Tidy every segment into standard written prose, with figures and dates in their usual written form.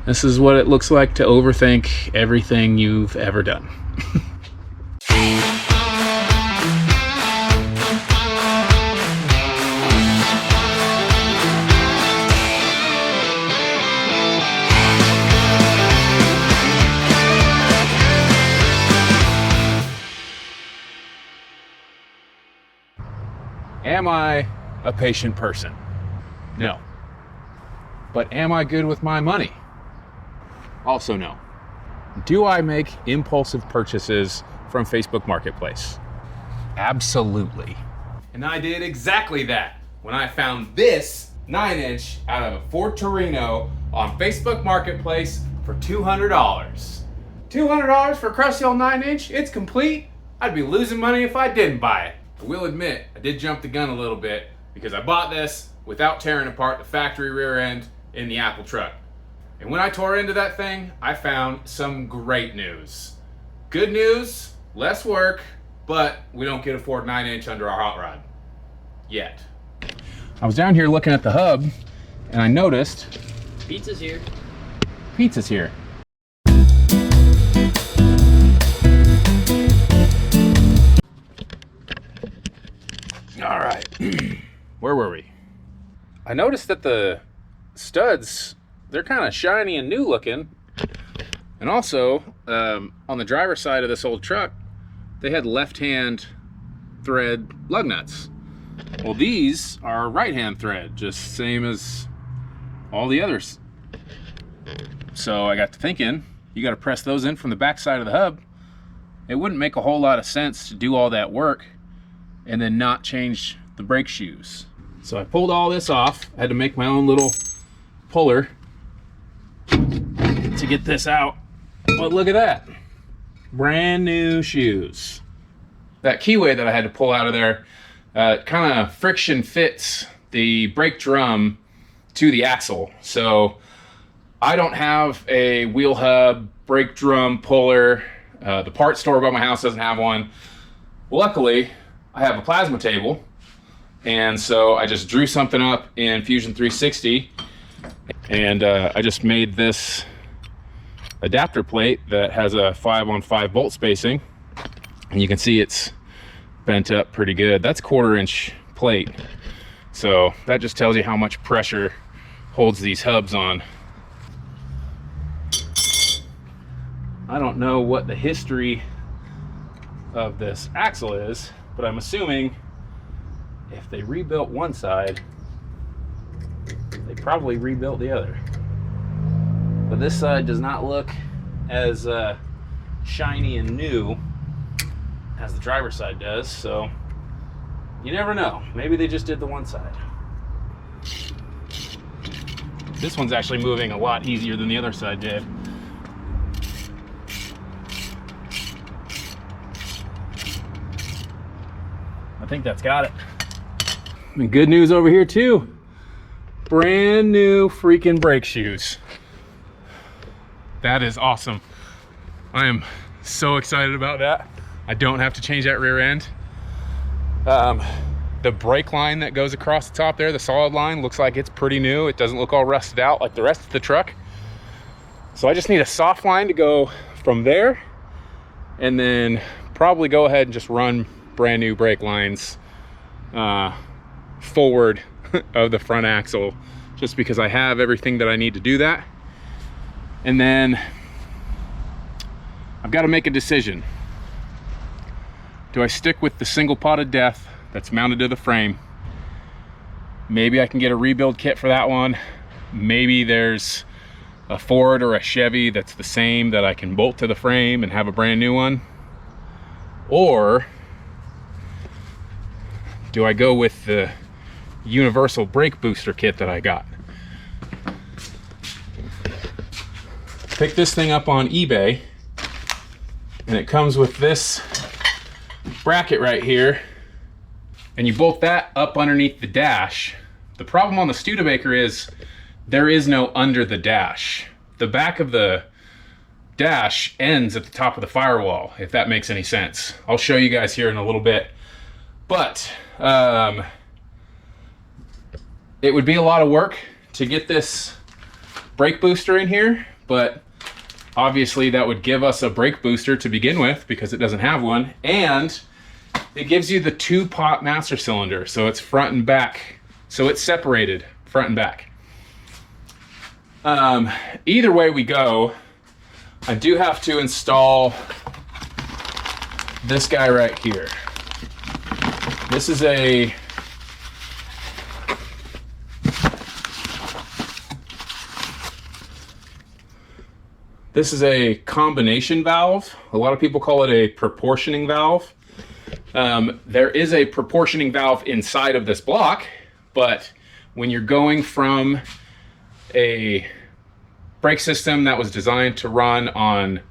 This is what it looks like to overthink everything you've ever done. Am I a patient person? No. But am I good with my money? Also no. Do I make impulsive purchases from Facebook Marketplace? Absolutely. And I did exactly that when I found this 9-inch out of a Ford Torino on Facebook Marketplace for $200. $200 for a crusty old 9-inch? It's complete. I'd be losing money if I didn't buy it. I will admit, I did jump the gun a little bit because I bought this without tearing apart the factory rear end in the Apple truck. And when I tore into that thing, I found some great news. Good news, less work, but we don't get a Ford 9-inch under our hot rod. Yet. I was down here looking at the hub, and I noticed... Pizza's here. Pizza's here. All right, where were we? I noticed that the studs, they're kind of shiny and new looking. And also, on the driver's side of this old truck, they had left-hand thread lug nuts. Well, these are right-hand thread, just same as all the others. So I got to thinking, you got to press those in from the back side of the hub. It wouldn't make a whole lot of sense to do all that work and then not change the brake shoes. So I pulled all this off. I had to make my own little puller to get this out. But look at that. Brand new shoes. That keyway that I had to pull out of there kind of friction fits the brake drum to the axle. So I don't have a wheel hub, brake drum puller. The parts store by my house doesn't have one. Luckily, I have a plasma table. And so I just drew something up in Fusion 360 and I just made this adapter plate that has a 5-on-5 bolt spacing, and you can see it's bent up pretty good. That's 1/4-inch plate, so that just tells you how much pressure holds these hubs on. I don't know what the history of this axle is, but I'm assuming if they rebuilt one side, they probably rebuilt the other. But this side does not look as shiny and new as the driver's side does, so you never know. Maybe they just did the one side. This one's actually moving a lot easier than the other side did. I think that's got it. And good news over here too. Brand new freaking brake shoes. That is awesome. I am so excited about that. I don't have to change that rear end. The brake line that goes across the top there, the solid line, looks like it's pretty new. It doesn't look all rusted out like the rest of the truck. So I just need a soft line to go from there, and then probably go ahead and just run brand new brake lines forward of the front axle, just because I have everything that I need to do that. And then I've got to make a decision. Do I stick with the single pot of death that's mounted to the frame? Maybe I can get a rebuild kit for that one. Maybe there's a Ford or a Chevy that's the same that I can bolt to the frame and have a brand new one. Or do I go with the universal brake booster kit that I got? Pick this thing up on eBay, and it comes with this bracket right here, and you bolt that up underneath the dash. The problem on the Studebaker is there is no under the dash. The back of the dash ends at the top of the firewall, if that makes any sense. I'll show you guys here in a little bit. But it would be a lot of work to get this brake booster in here, but obviously that would give us a brake booster to begin with because it doesn't have one. And it gives you the 2-pot master cylinder. So it's front and back. So it's separated front and back. Either way we go, I do have to install this guy right here. This is a combination valve. A lot of people call it a proportioning valve. There is a proportioning valve inside of this block, but when you're going from a brake system that was designed to run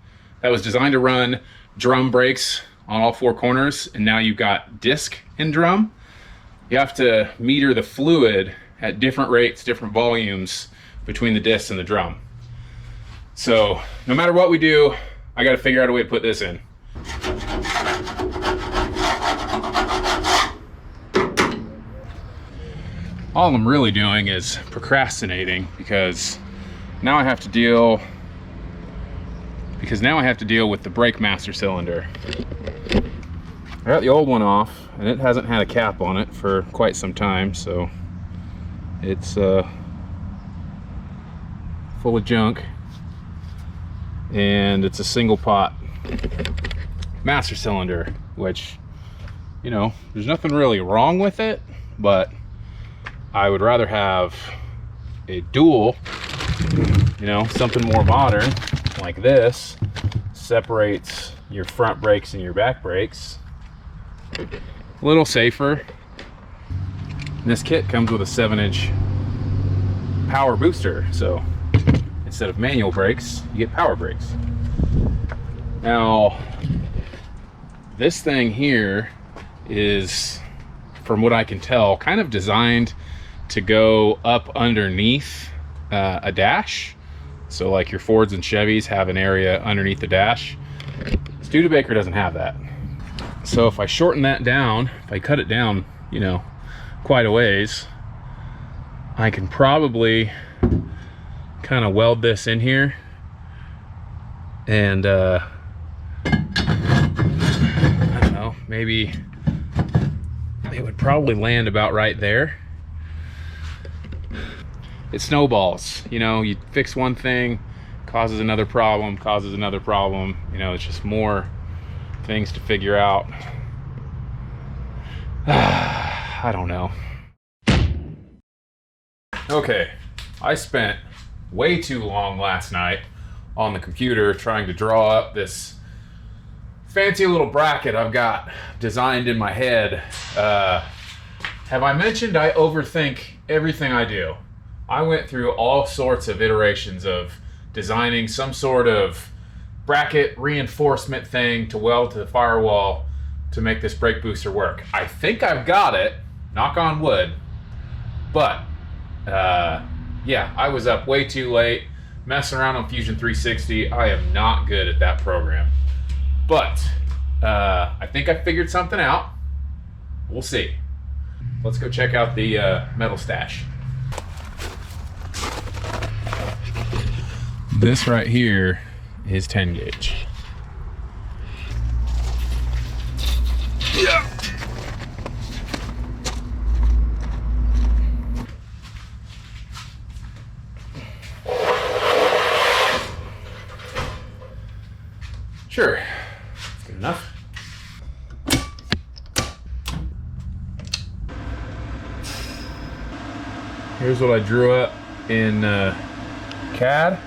drum brakes on all 4 corners, and now you've got disc and drum, you have to meter the fluid at different rates, different volumes between the disc and the drum. So no matter what we do, I got to figure out a way to put this in. All I'm really doing is procrastinating because now I have to deal with the brake master cylinder. I got the old one off and it hasn't had a cap on it for quite some time, so it's full of junk, and it's a single pot master cylinder, which, you know, there's nothing really wrong with it, but I would rather have a dual, you know, something more modern like this, separates your front brakes and your back brakes. A little safer. And this kit comes with a 7-inch power booster, so instead of manual brakes, you get power brakes. Now, this thing here is, from what I can tell, kind of designed to go up underneath a dash. So like your Fords and Chevys have an area underneath the dash. Studebaker doesn't have that. So if I shorten that down, if I cut it down, you know, quite a ways, I can probably kind of weld this in here, and I don't know, maybe it would probably land about right there. It snowballs, you know, you fix one thing, causes another problem, you know, it's just more things to figure out. I don't know. Okay, I spent way too long last night on the computer trying to draw up this fancy little bracket I've got designed in my head. Have I mentioned I overthink everything I do? I went through all sorts of iterations of designing some sort of bracket reinforcement thing to weld to the firewall to make this brake booster work. I think I've got it, knock on wood, but yeah, I was up way too late messing around on Fusion 360. I am not good at that program, but I think I figured something out. We'll see. Let's go check out the metal stash. This right here is 10 gauge. Yeah. Sure, that's good enough. Here's what I drew up in CAD.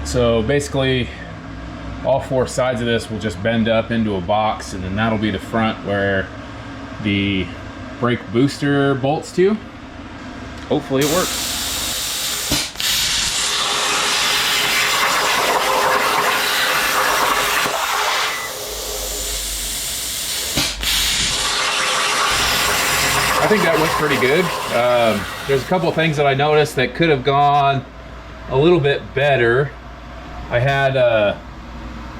So basically, all 4 sides of this will just bend up into a box, and then that'll be the front where the brake booster bolts to. Hopefully it works. I think that went pretty good. There's a couple of things that I noticed that could have gone a little bit better. I had a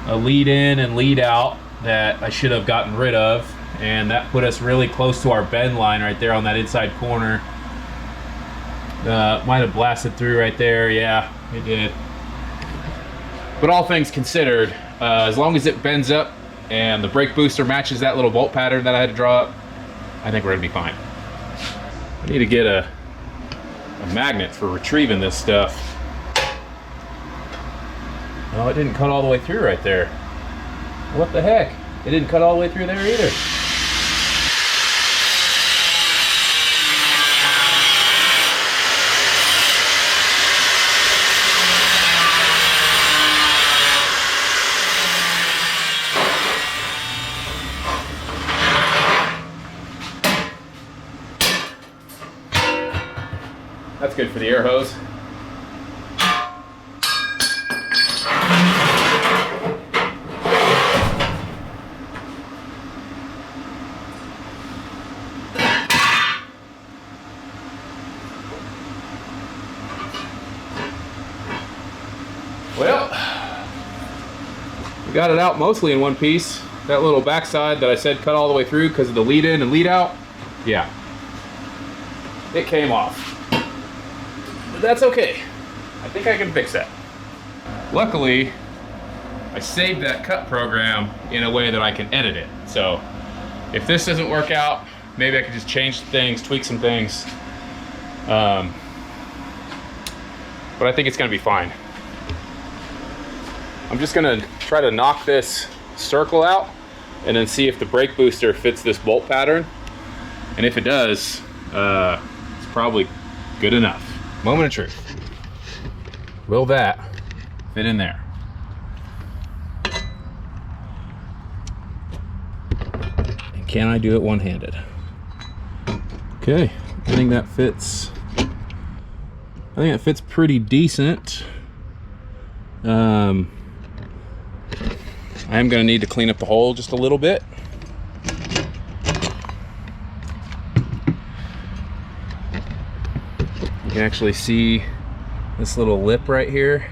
lead in and lead out that I should have gotten rid of, and that put us really close to our bend line right there on that inside corner. Might have blasted through right there. Yeah, it did. But all things considered, as long as it bends up and the brake booster matches that little bolt pattern that I had to draw up, I think we're gonna be fine. I need to get a magnet for retrieving this stuff. Oh, it didn't cut all the way through right there. What the heck? It didn't cut all the way through there either. That's good for the air hose. Well, we got it out mostly in one piece. That little backside that I said cut all the way through because of the lead in and lead out, yeah, it came off. But that's okay. I think I can fix that. Luckily, I saved that cut program in a way that I can edit it. So if this doesn't work out, maybe I could just change things, tweak some things. But I think it's gonna be fine. I'm just gonna try to knock this circle out and then see if the brake booster fits this bolt pattern. And if it does, it's probably good enough. Moment of truth. Will that fit in there? And can I do it one-handed? Okay, I think that fits. I think that fits pretty decent. I am going to need to clean up the hole just a little bit. You can actually see this little lip right here.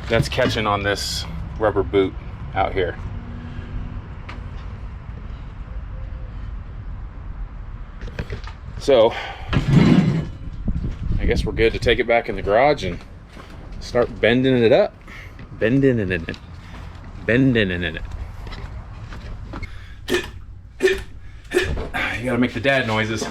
That's catching on this rubber boot out here. So, I guess we're good to take it back in the garage and start bending it up. Bending in it. Bending in it. You gotta make the dad noises.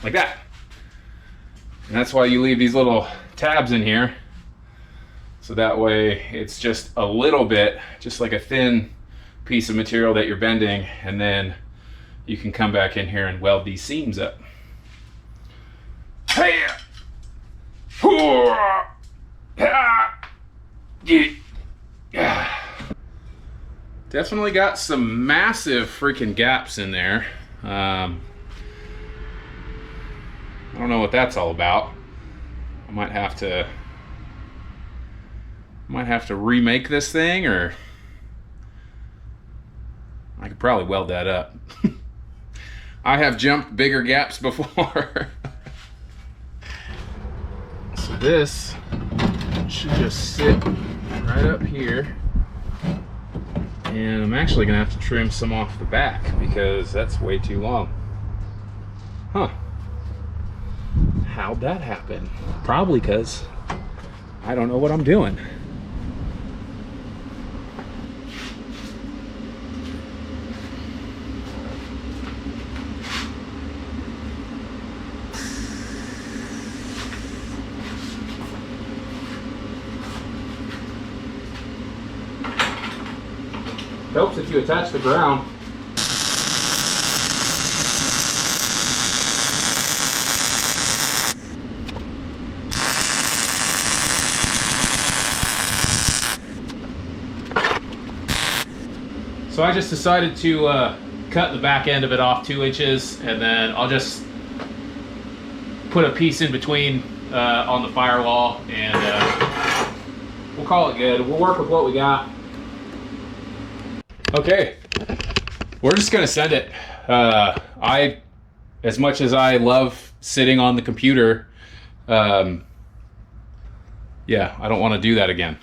Like that. And that's why you leave these little tabs in here. So that way it's just a little bit, just like a thin piece of material that you're bending, and then you can come back in here and weld these seams up. Hey! Definitely got some massive freaking gaps in there. I don't know what that's all about. I might have to remake this thing, or I could probably weld that up. I have jumped bigger gaps before. So this should just sit right up here. And I'm actually gonna have to trim some off the back because that's way too long. Huh. How'd that happen? Probably because I don't know what I'm doing. Helps if you attach the ground. So I just decided to cut the back end of it off 2 inches, and then I'll just put a piece in between on the firewall, and we'll call it good. We'll work with what we got. Okay, we're just gonna send it. As much as I love sitting on the computer. Yeah, I don't want to do that again.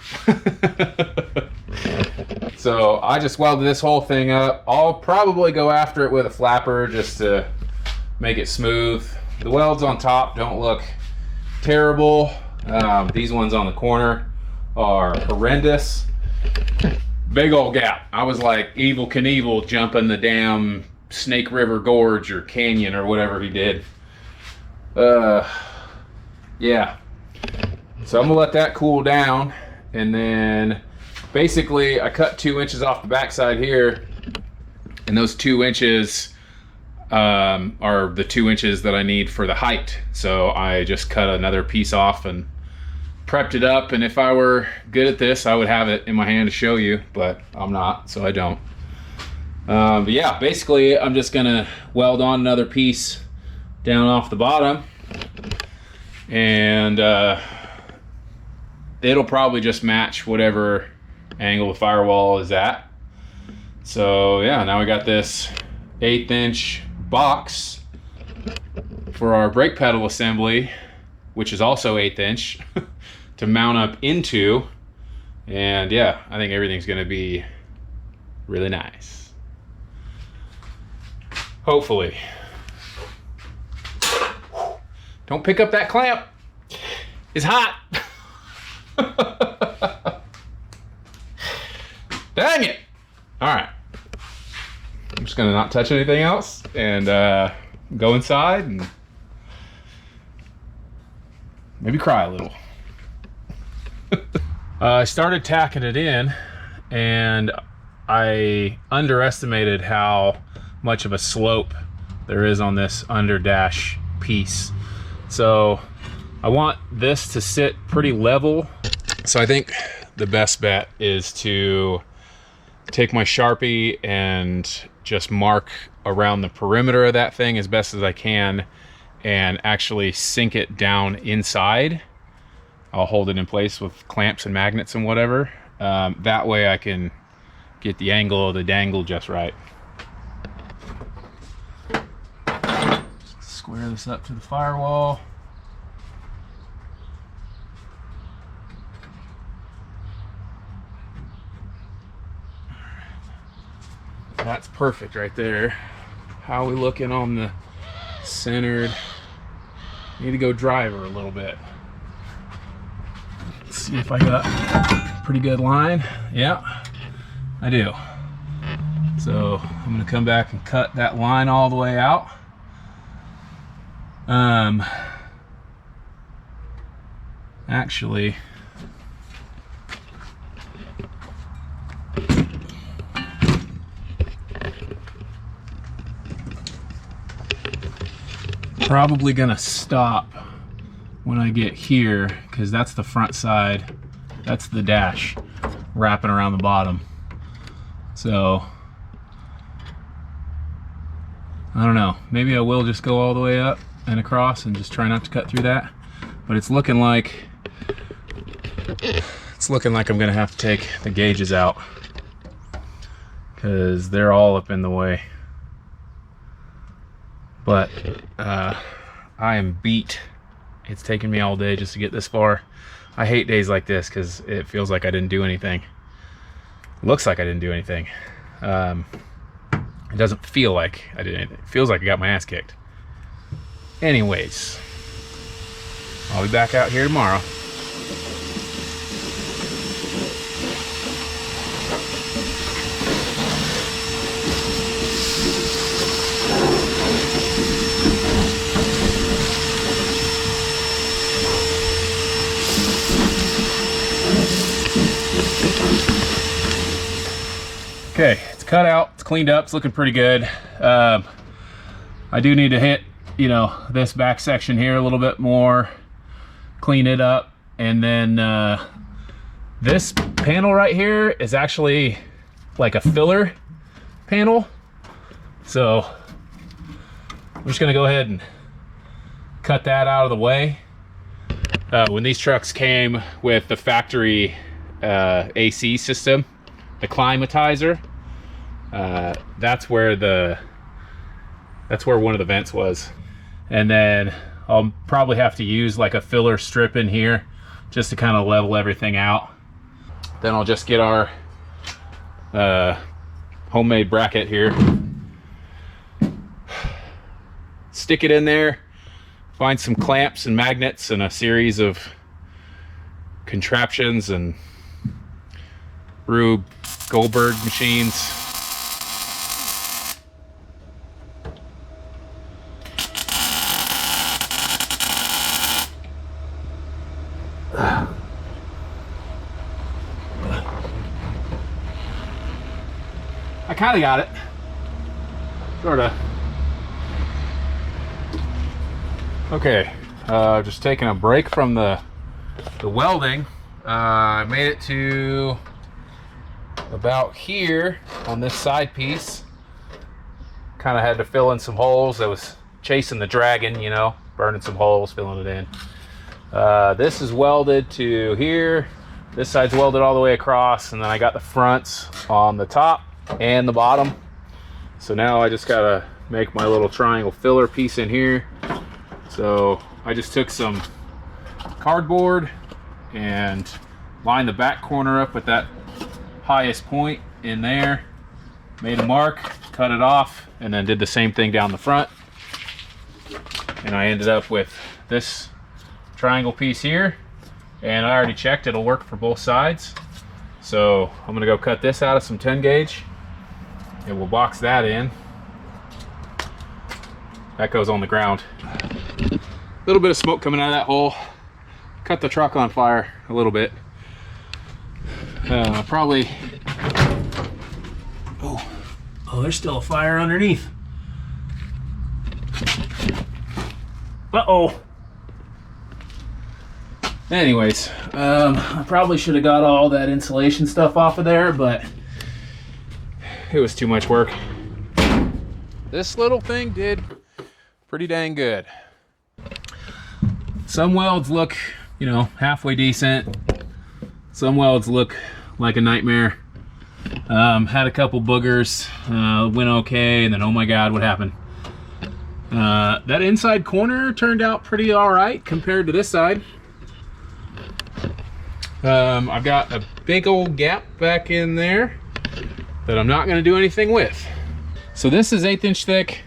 So I just welded this whole thing up. I'll probably go after it with a flapper just to make it smooth. The welds on top don't look terrible. These ones on the corner are horrendous. Big old gap. I was like Evel Knievel jumping the damn Snake River Gorge or Canyon or whatever he did. Yeah. So I'm gonna let that cool down, and then basically I cut 2 inches off the backside here, and those 2 inches are the 2 inches that I need for the height. So I just cut another piece off and prepped it up, and if I were good at this I would have it in my hand to show you, but I'm not, so I don't. But yeah, basically I'm just gonna weld on another piece down off the bottom, and it'll probably just match whatever angle the firewall is at. So yeah, now we got this 1/8 inch box for our brake pedal assembly, which is also 1/8 inch to mount up into. And yeah, I think everything's gonna be really nice. Hopefully. Don't pick up that clamp. It's hot. Dang it. All right. I'm just gonna not touch anything else and go inside and maybe cry a little. I started tacking it in, and I underestimated how much of a slope there is on this under dash piece. So I want this to sit pretty level. So I think the best bet is to take my Sharpie and just mark around the perimeter of that thing as best as I can and actually sink it down inside. I'll hold it in place with clamps and magnets and whatever. That way I can get the angle of the dangle just right. Square this up to the firewall. That's perfect right there. How are we looking on the centered? Need to go driver a little bit. Let's see if I got a pretty good line. Yeah, I do. So I'm gonna come back and cut that line all the way out. Actually, probably gonna stop when I get here, because that's the front side, that's the dash wrapping around the bottom. So I don't know, maybe I will just go all the way up and across and just try not to cut through that, but it's looking like I'm gonna have to take the gauges out because they're all up in the way. But I am beat. It's taken me all day just to get this far. I hate days like this because it feels like I didn't do anything. Looks like I didn't do anything. It doesn't feel like I did anything. It feels like I got my ass kicked. Anyways, I'll be back out here tomorrow. Okay, it's cut out, it's cleaned up, it's looking pretty good. I do need to hit, you know, this back section here a little bit more, clean it up, and then this panel right here is actually like a filler panel. So I'm just gonna go ahead and cut that out of the way. When these trucks came with the factory AC system, the climatizer, that's where one of the vents was. And then I'll probably have to use like a filler strip in here just to kind of level everything out. Then I'll just get our homemade bracket here, stick it in there, find some clamps and magnets and a series of contraptions and Rube Goldberg machines. I kind of got it, sort of. Okay, just taking a break from the welding. I made it to about here on this side piece. Kind of had to fill in some holes. I was chasing the dragon, you know, burning some holes, filling it in. This is welded to here. This side's welded all the way across, and then I got the fronts on the top and the bottom. So now I just gotta make my little triangle filler piece in here. So I just took some cardboard and lined the back corner up with that highest point in there, made a mark, cut it off, and then did the same thing down the front. And I ended up with this triangle piece here, and I already checked it'll work for both sides. So I'm gonna go cut this out of some 10 gauge and we'll box that in. That goes on the ground. A little bit of smoke coming out of that hole. Cut the truck on fire a little bit. Probably. Oh, there's still a fire underneath. Uh-oh. Anyways, I probably should have got all that insulation stuff off of there, but it was too much work. This little thing did pretty dang good. Some welds look, you know, halfway decent. Some welds look like a nightmare. Had a couple boogers, went okay, and then oh my god, what happened? That inside corner turned out pretty all right compared to this side. I've got a big old gap back in there that I'm not going to do anything with. So this is 1/8 inch thick.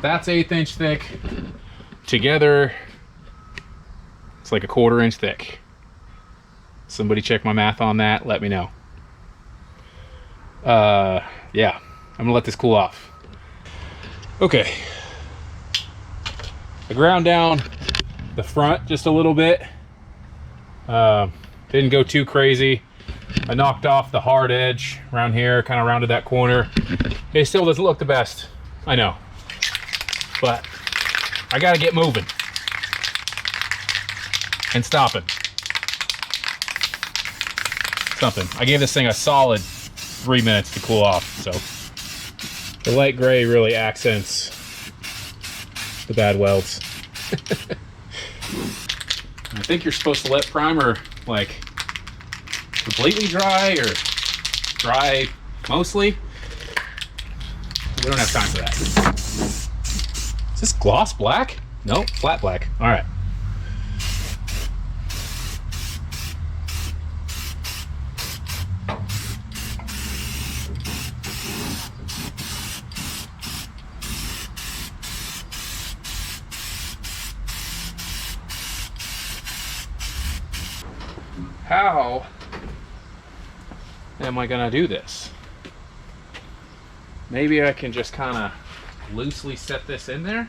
That's 1/8 inch thick. Together, it's like a 1/4 inch thick. Somebody check my math on that. Let me know. Yeah, I'm gonna let this cool off. Okay. I ground down the front just a little bit. Didn't go too crazy. I knocked off the hard edge around here, kind of rounded that corner. It still doesn't look the best, I know, but I gotta get moving and stopping. Something. I gave this thing a solid 3 minutes to cool off, so the light gray really accents the bad welds. I think you're supposed to let primer like completely dry or dry mostly. We don't have time for that. Is this gloss black? No, flat black. All right. How am I gonna do this? Maybe I can just kind of loosely set this in there.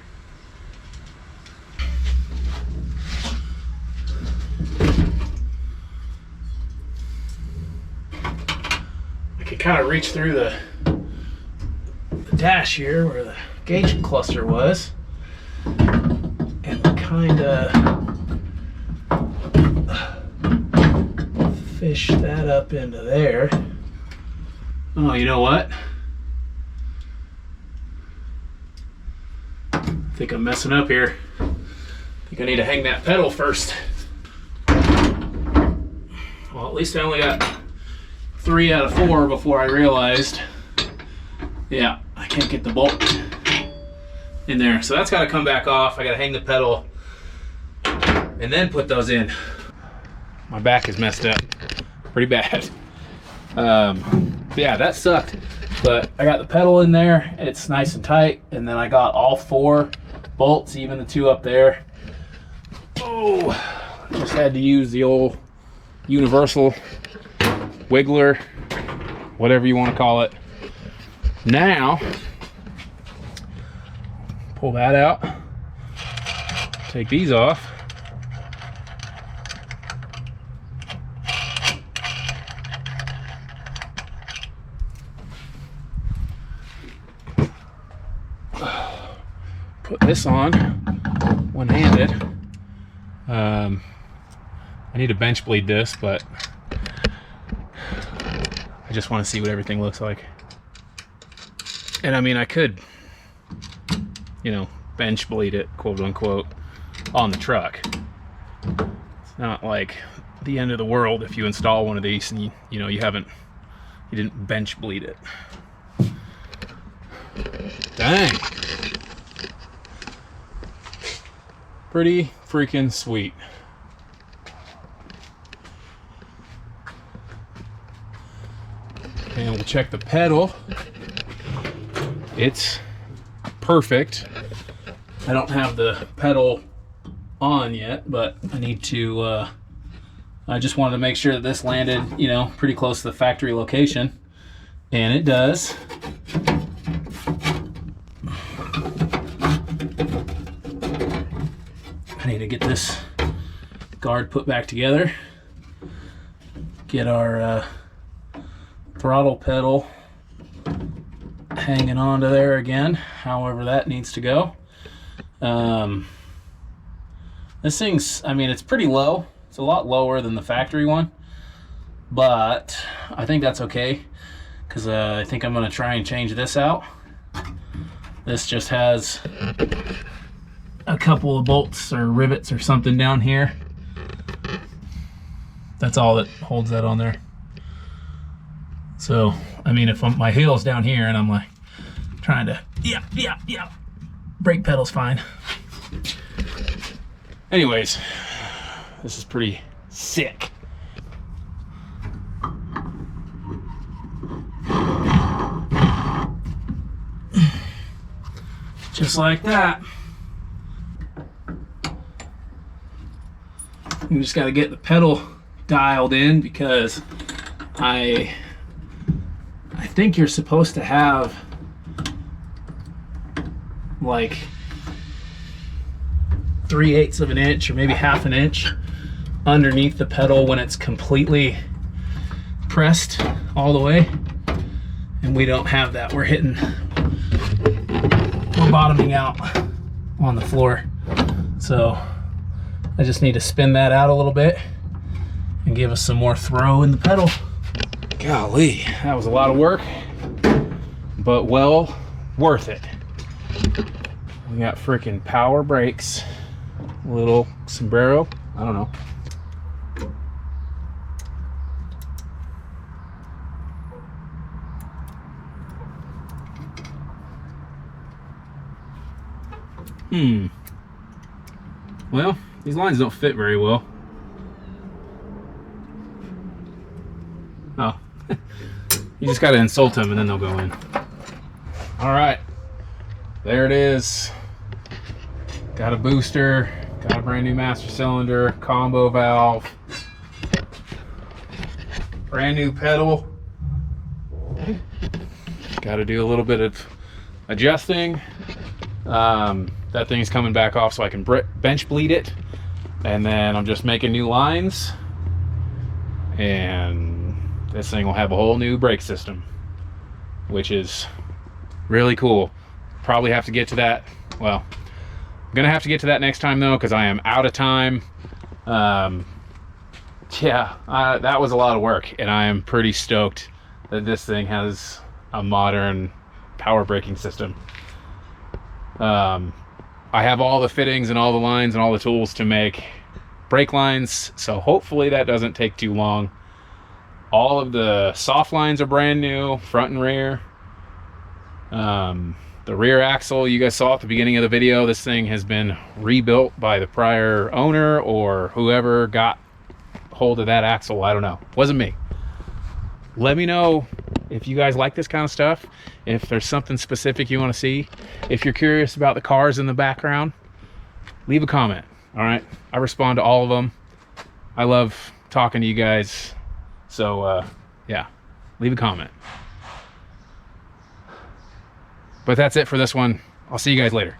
I can kind of reach through the dash here where the gauge cluster was and kind of fish that up into there. Oh, you know what? I think I'm messing up here. I think I need to hang that pedal first. Well, at least I only got 3 out of 4 before I realized, yeah, I can't get the bolt in there. So that's got to come back off. I got to hang the pedal and then put those in. My back is messed up pretty bad. Yeah, that sucked. But I got the pedal in there, it's nice and tight, and then I got all 4 bolts, even the 2 up there. Oh, just had to use the old universal wiggler, whatever you want to call it. Now, pull that out, take these off. Put this on one-handed. I need to bench bleed this, but I just want to see what everything looks like. And I mean, I could, you know, bench bleed it, quote unquote, on the truck. It's not like the end of the world if you install one of these and you know, you didn't bench bleed it. Dang. Pretty freaking sweet. And we'll check the pedal. It's perfect. I don't have the pedal on yet, but I need to, I just wanted to make sure that this landed, you know, pretty close to the factory location. And it does. I need to get this guard put back together. Get our throttle pedal hanging onto there again, however that needs to go. This thing's, I mean, it's pretty low. It's a lot lower than the factory one, but I think that's okay, because I think I'm going to try and change this out. This just has a couple of bolts or rivets or something down here. That's all that holds that on there. So, I mean, if my heel's down here and I'm like trying to, yeah, brake pedal's fine. Anyways, this is pretty sick. Just like that. You just got to get the pedal dialed in, because I think you're supposed to have like 3/8 of an inch or maybe half an inch underneath the pedal when it's completely pressed all the way, and we don't have that. We're bottoming out on the floor, so I just need to spin that out a little bit and give us some more throw in the pedal. Golly, that was a lot of work, but well worth it. We got freaking power brakes, little sombrero, I don't know. Well, these lines don't fit very well. Oh, you just got to insult them and then they'll go in. All right, there it is. Got a booster, got a brand new master cylinder, combo valve, brand new pedal. Got to do a little bit of adjusting. That thing's coming back off so I can bench bleed it, and then I'm just making new lines, and this thing will have a whole new brake system, which is really cool. Probably have to get to that. Well, I'm gonna have to get to that next time though, because I am out of time. That was a lot of work, and I am pretty stoked that this thing has a modern power braking system. I have all the fittings and all the lines and all the tools to make brake lines, so hopefully that doesn't take too long. All of the soft lines are brand new, front and rear. The The rear axle you guys saw at the beginning of the video, this thing has been rebuilt by the prior owner or whoever got hold of that axle. I don't know. Wasn't me. Let me know if you guys like this kind of stuff, if there's something specific you want to see. If you're curious about the cars in the background, leave a comment. All right, I respond to all of them. I love talking to you guys, so yeah, leave a comment. But that's it for this one. I'll see you guys later.